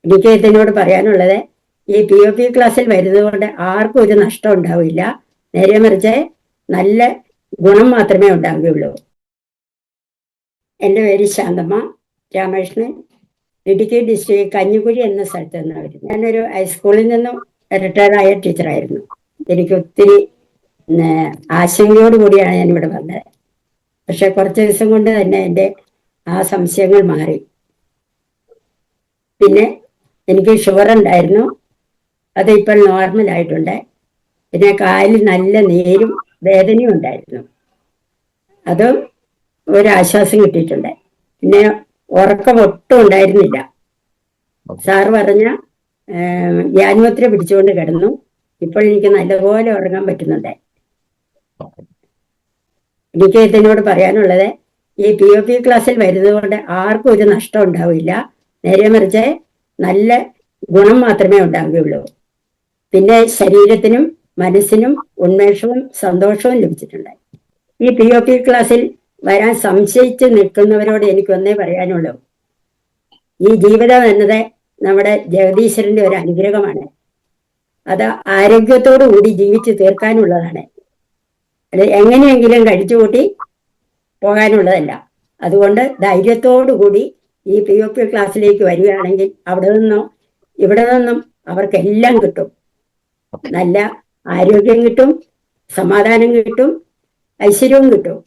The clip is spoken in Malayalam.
എനിക്ക് ഇതിനോട് പറയാനുള്ളത്, ഈ POP ക്ലാസ്സിൽ വരുന്നതുകൊണ്ട് ആർക്കും ഒരു നഷ്ടം ഉണ്ടാവില്ല. നേരെ മറിച്ച് നല്ല ഗുണം മാത്രമേ ഉണ്ടാവുകയുള്ളൂ. എൻ്റെ പേര് ശാന്തമ്മ രാമകൃഷ്ണൻ. ഇടുക്കി ഡിസ്ട്രിക്ട് കഞ്ഞിക്കുഴി എന്ന സ്ഥലത്ത് നിന്നാണ് വരുന്നത്. ഞാനൊരു ഹൈസ്കൂളിൽ നിന്നും റിട്ടയർഡായ ടീച്ചറായിരുന്നു. എനിക്ക് ഒത്തിരി ആശങ്കയോട് കൂടിയാണ് ഞാനിവിടെ വന്നത്. പക്ഷെ കുറച്ച് ദിവസം കൊണ്ട് തന്നെ എൻ്റെ ആ സംശയങ്ങൾ മാറി. പിന്നെ എനിക്ക് ഷുഗർ ഉണ്ടായിരുന്നു, അത് ഇപ്പോൾ നോർമലായിട്ടുണ്ട്. പിന്നെ കാലിൽ നല്ല നീരും വേദനയും ഉണ്ടായിരുന്നു, അതും ഒരാശ്വാസം കിട്ടിയിട്ടുണ്ട്. പിന്നെ ഉറക്കം ഒട്ടും ഉണ്ടായിരുന്നില്ല. സാറ് പറഞ്ഞ ധ്യാനമുദ്ര പിടിച്ചുകൊണ്ട് കിടന്നു. ഇപ്പോൾ എനിക്ക് നല്ലപോലെ ഉറങ്ങാൻ പറ്റുന്നുണ്ട്. എനിക്ക് ഇതിനോട് പറയാനുള്ളത്, ഈ POP ക്ലാസ്സിൽ വരുന്നതുകൊണ്ട് ആർക്കും ഒരു നഷ്ടം ഉണ്ടാവില്ല. നേരെ മറിച്ച് നല്ല ഗുണം മാത്രമേ ഉണ്ടാവുകയുള്ളൂ. പിന്നെ ശരീരത്തിനും മനസ്സിനും ഉന്മേഷവും സന്തോഷവും ലഭിച്ചിട്ടുണ്ട്. ഈ POP ക്ലാസ്സിൽ വരാൻ സംശയിച്ച് നിൽക്കുന്നവരോട് എനിക്കൊന്നേ പറയാനുള്ളൂ, ഈ ജീവിതം എന്നത് നമ്മുടെ ജഗദീശ്വരന്റെ ഒരു അനുഗ്രഹമാണ്. അത് ആരോഗ്യത്തോടു കൂടി ജീവിച്ചു തീർക്കാനുള്ളതാണ്. അത് എങ്ങനെയെങ്കിലും കഴിച്ചുകൂട്ടി പോകാനുള്ളതല്ല. അതുകൊണ്ട് ധൈര്യത്തോടു കൂടി ഈ POP ക്ലാസ്സിലേക്ക് വരികയാണെങ്കിൽ അവിടെ നിന്നും ഇവിടെ നിന്നും അവർക്കെല്ലാം കിട്ടും. നല്ല ആരോഗ്യം കിട്ടും, സമാധാനം കിട്ടും, ഐശ്വര്യവും കിട്ടും.